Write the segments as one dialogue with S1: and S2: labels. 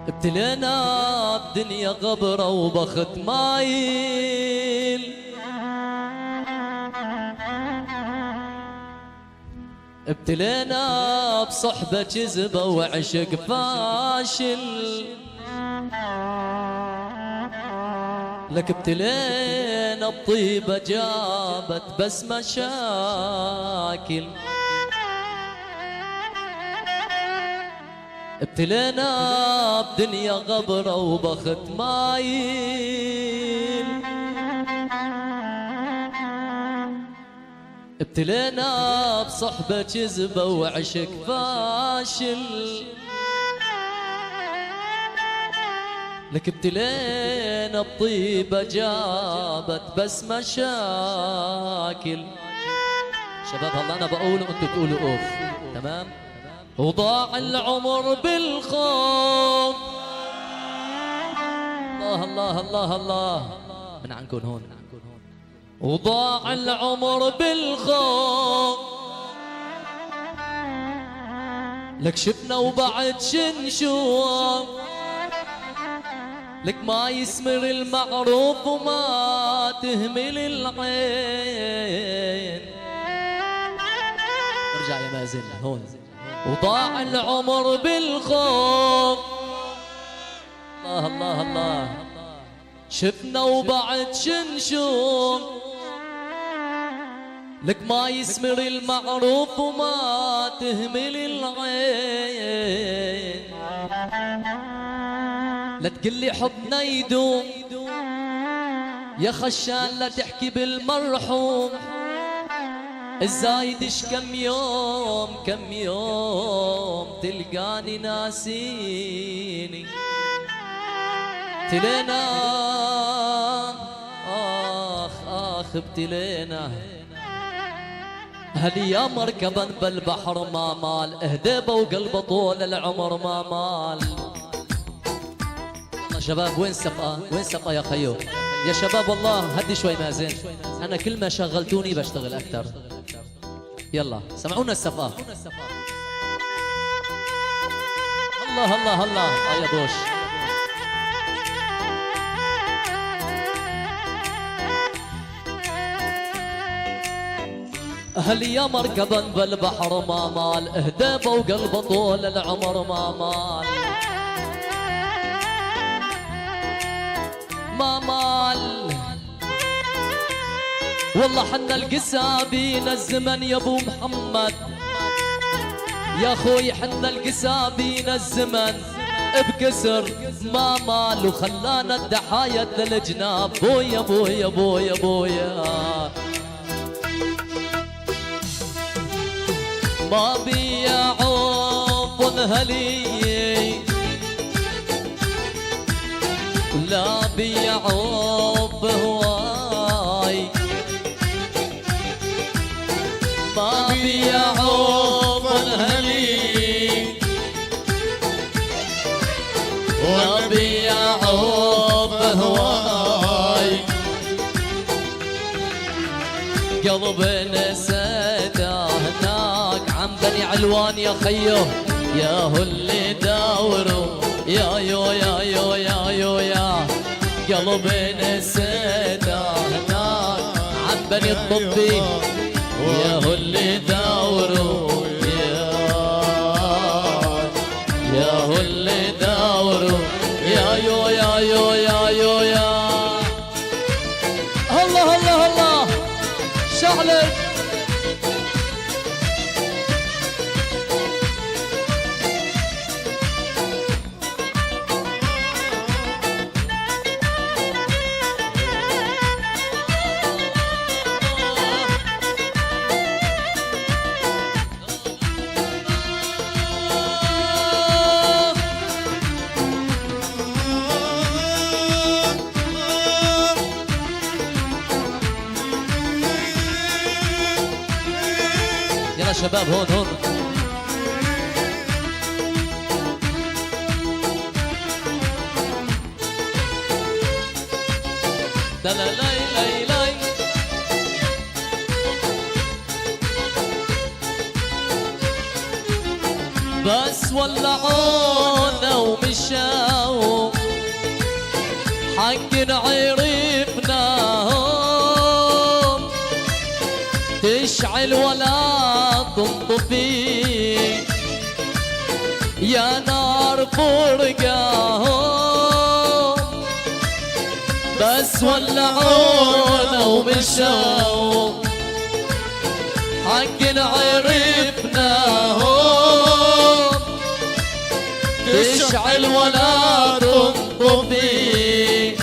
S1: ابتلينا بدنيا غبرة وبخت مايل، ابتلينا بصحبة كذبة وعشق فاشل، لك ابتلينا بطيبة جابت بس مشاكل، ابتلينا بدنيا غبرة وبخت مايل، ابتلينا بصحبة كذبة وعشق فاشل، لك ابتلينا بطيبة جابت بس مشاكل. شباب هلا انا بقول وانتوا تقولوا اوف، تمام؟ وضاع العمر بالخوف. الله الله الله الله من عنكم هون. وضاع العمر بالخوف، لك شفنا وبعد شنشوف، لك ما يسمر المعروف وما تهمل العين. ارجع يا مازن هون. وضاع العمر بالخوف. الله الله الله شفنا وبعد شنشوف، لك ما يسمر المعروف وما تهمل العين. لا تقلي حبنا يدوم يا خشان، لا تحكي بالمرحوم الزايدش كم يوم كم يوم تلقاني ناسيني. ابتلينا آخ آخ ابتلينا، هل يا مركبا بالبحر ما مال، اهديبه وقلبه طول العمر ما مال. والله شباب وين السفقة؟ وين السفقة يا خيو؟ يا شباب والله هدي شوي مازن، أنا كل ما شغلتوني بشتغل أكثر. يلا سمعونا السفقة. الله الله الله يا دوش. هل يا مركبا بالبحر ما مال، اهدابه وقلبه طول العمر ما مال. ما مال والله حنا القسابين الزمن يا ابو محمد، يا خوي حنا القسابين الزمن بكسر ما مال، وخلانا الضحايا للجناب. بويا بويا بويا بويا ما بيا عوض هلي، لا بيا عوض هواي، ما بيا عوض هلي، لا بيا عوض هواي. قلبي نسيته هناك عم بني علوان يا خيو، يا هو اللي داوروا يا يو يا يو يا يو يا. قلبي نسيته هناك عم بني الطبي، يا هو اللي داوروا يا هو اللي داوروا يا يو يا يو يا يو يا. الله الله الله شعلك. يلا شباب هون هون. لا لا لا لا لا بس ولعونا ومشاو حق عرفناهم تشعل ولا تنطفي يا نار فرقاهم بس ولعونا ومشاو حق عرفناهم تشعل ولا تنطفي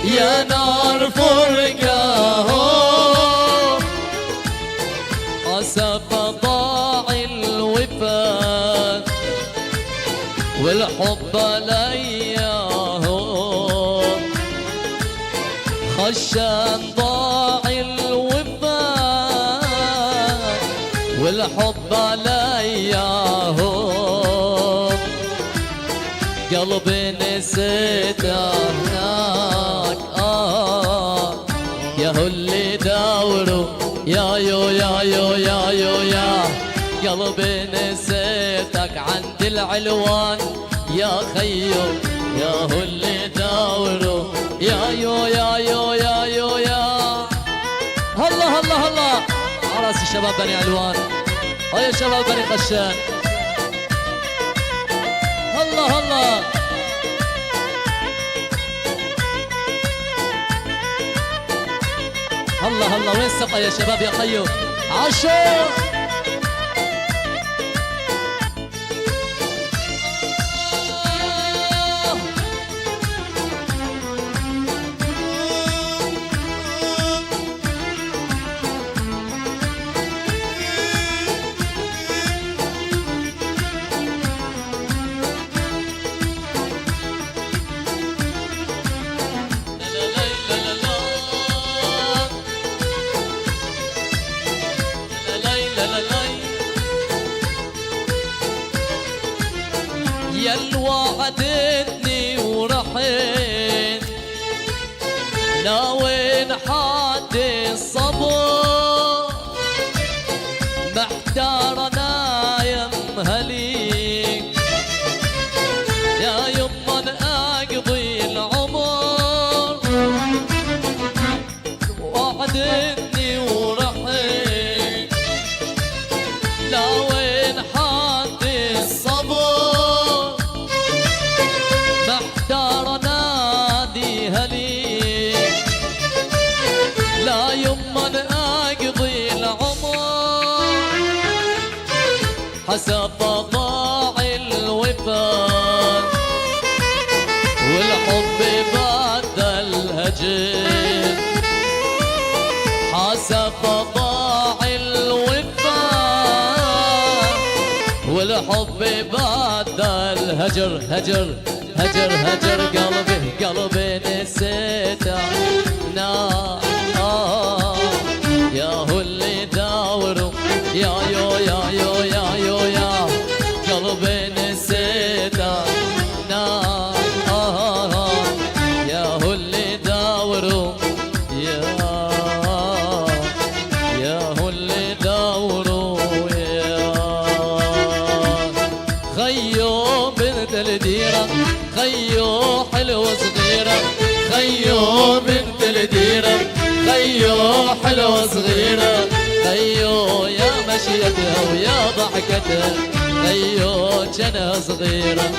S1: يا نار فرقاهم أسف ضاع الوفا والحب لياهم خشان ضاع الوفا والحب لياهم قلبي نسيته هناك يا هو اللي داوروا يا يو يا يو يا يو يا قلبي نسيتك عند العلوان يا خيو يا هو اللي داوروا يا يو يا يو يا يو يا هلا هلا هلا عراس الشباب بني علوان هيا شباب بني قشان هلا هلا هلا هلا وين السقا يا شباب يا خيو عاشو يل وعدتني ورحت ناوين حاد الصبر محتار انا يمهلي يا يمن اقضي العمر وعدتني ورحت ناوين حاد الصبر محتار ناديها لي لا يمن اقضي العمر حسب ضاع الوفا والحب بعد الهجر حسب ضاع الوفا والحب بعد الهجر هجر هجر هجر قلبي قلبي نسيته يا هو اللي داوروا يا يو يا يو يا يو يا قلبي نسيته يا هو اللي داوروا يا هو اللي داوروا يا خيو بنت الديره خيو حلوة صغيرة خيو بنت الديرة خيو حلوة صغيرة خيو يا مشيتها ويا ضحكتها خيو جنها صغيرة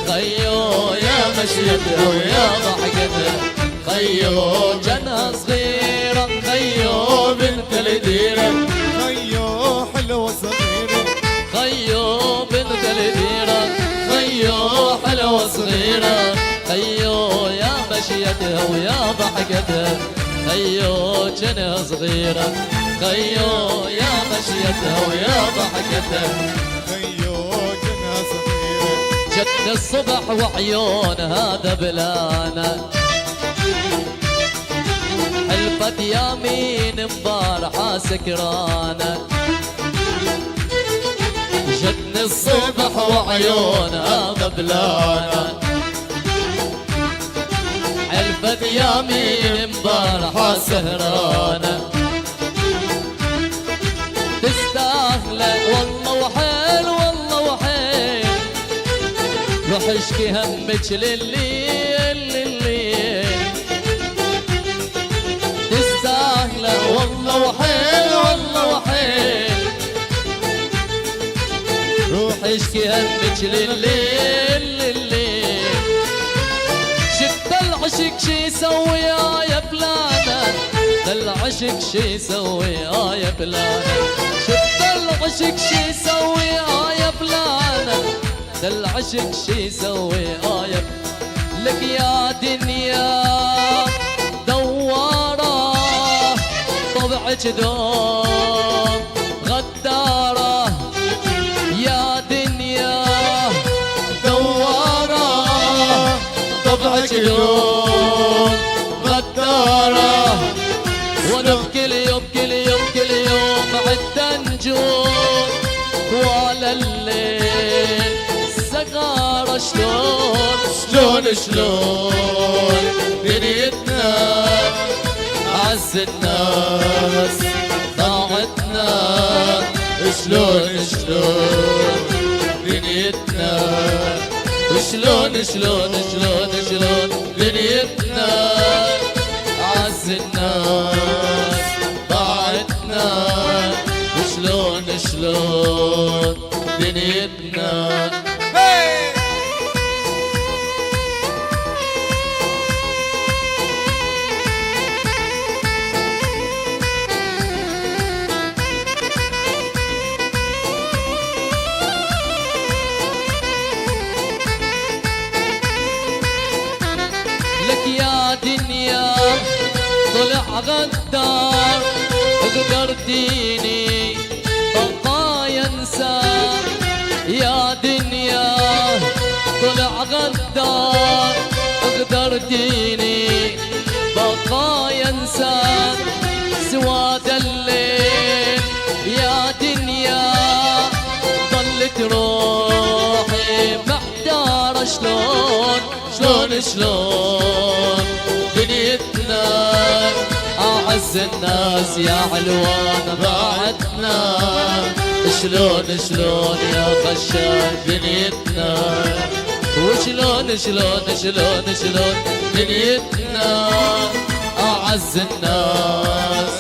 S1: خيو يا مشيتها ويا ضحكتها خيو جنها صغيرة خيو بنت الديرة
S2: خيو حلوة صغيرة
S1: خيو بنت الديرة خيو حلوة صغيرة خيو يا مشيتها ويا ضحكتها خيو جنها صغيرة خيو يا مشيتها ويا ضحكتها
S2: خيو جنها صغيرة
S1: جت الصبح وعيونها دبلانة حلفت يمين مبارحة سكرانة جتني الصبح وعيونها دبلانة حلفت يمين مبارحة سهرانة تستاهل والله وحيل والله روح اشكي همك لليل لليل تستاهله والله وحيل والله وحيل روح اشكي همك لليل لليل شفت العشق شي يسوي يا فلانة العشق شي يسوي يا فلانة شفت العشق شي يسوي يا فلانة العشق شي يسوي يا لك يا دنيا دوارة طبعك دوم غدارة يا دنيا دوارة طبعك دوم غدارة وانا بكل يوم كل يوم كل يوم عدت نجوم وعلى الليل سقارة شلون شلون شلون دنيتنا عز الناس ضاعتنا شلون شلون دنيتنا شلون شلون شلون شلون دنيتنا عز الناس ضاعتنا شلون شلون دنيتنا لك يا دنيا طلع غدار قدرتيني بقى ينسى يا دنيا طلع غدار قدرتيني بقى ينسى سواد الليل يا دنيا ضلت روحي محتارة شلون شلون شلون دنيتنا أعز الناس يا علوان ضاعتنا شلون شلون يا خشان دنيتنا وشلون شلون شلون شلون دنيتنا أعز الناس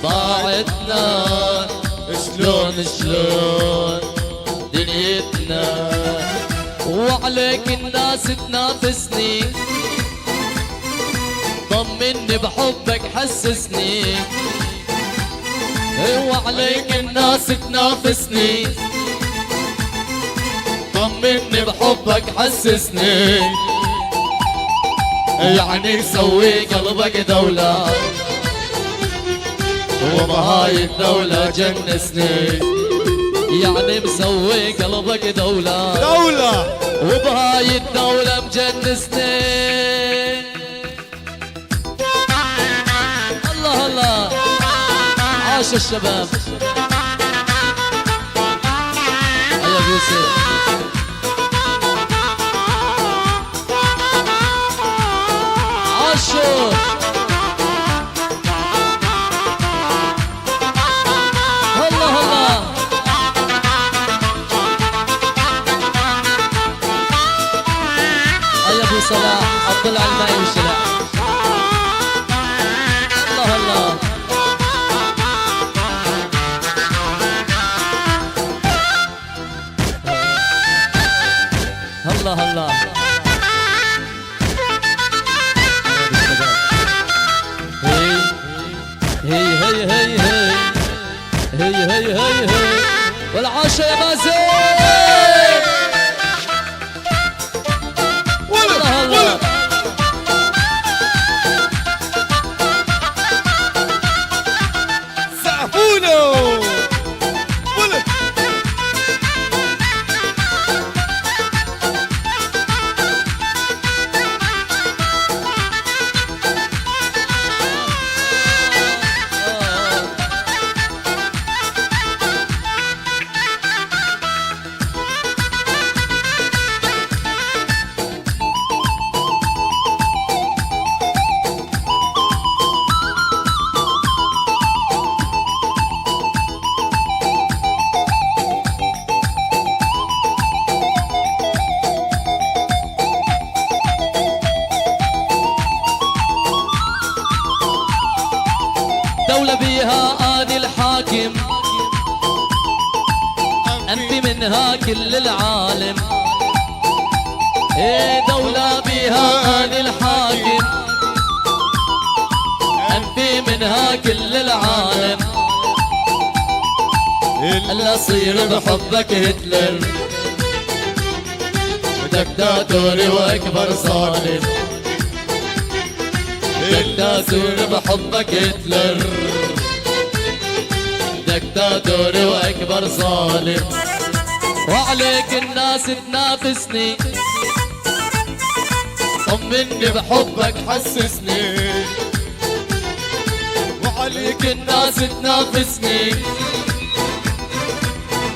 S1: ضاعتنا شلون شلون دنيتنا وعليك الناس تنافسني طمني بحبك حسسني وعليك الناس تنافسني طمني بحبك حسسني يعني سوي قلبك دولة وبهاي الدولة جنسني يعني مسوي قلبك دولة وبهاي الدولة مجنسني الله الله عاش الشباب يا يوسف عاشوا الله الله يا ابو صلاح اطلع الماء والشلع الله الله الله الله هي هي هي هي هي هي هي هي والعاشة يا مازن الله الله
S2: سقفونه
S1: انفي منها كل العالم، ايه دولة بها اني الحاكم، انفي منها كل العالم، الا صير بحبك هتلر، دكتاتوري واكبر ظالم، دكتاتور بحبك هتلر، دكتاتوري واكبر ظالم. وعليك الناس تنافسني، طمني بحبك حسسني، وعليك الناس تنافسني،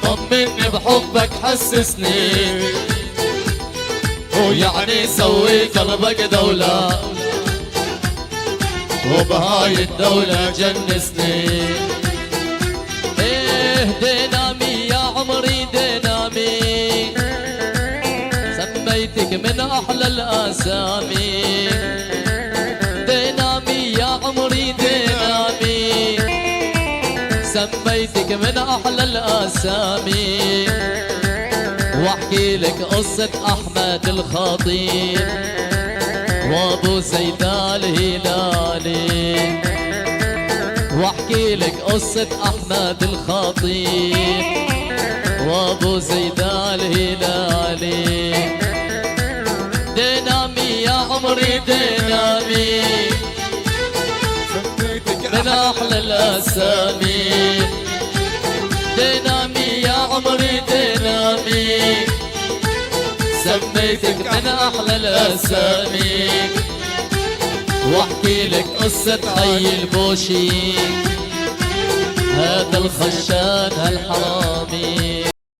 S1: طمني بحبك حسسني، ويعني سوي قلبك دولة، وبهاي الدولة جنسني. ايه دينامي يا عمري دينامي، سميتك من احلى الاسامي، دينامي يا عمري دينامي، سميتك من احلى الاسامي. واحكي لك قصة احمد الخطيب وابو زيد الهلالي، واحكي لك قصة احمد الخطيب وابو زيد الهلالي. دينامي يا عمري دينامي، من احلى الاسامي، دينامي يا عمري دينامي، سميتك من احلى الاسامي. واحكي لك قصة حي البوشي، هذا الخشان هالحرامي،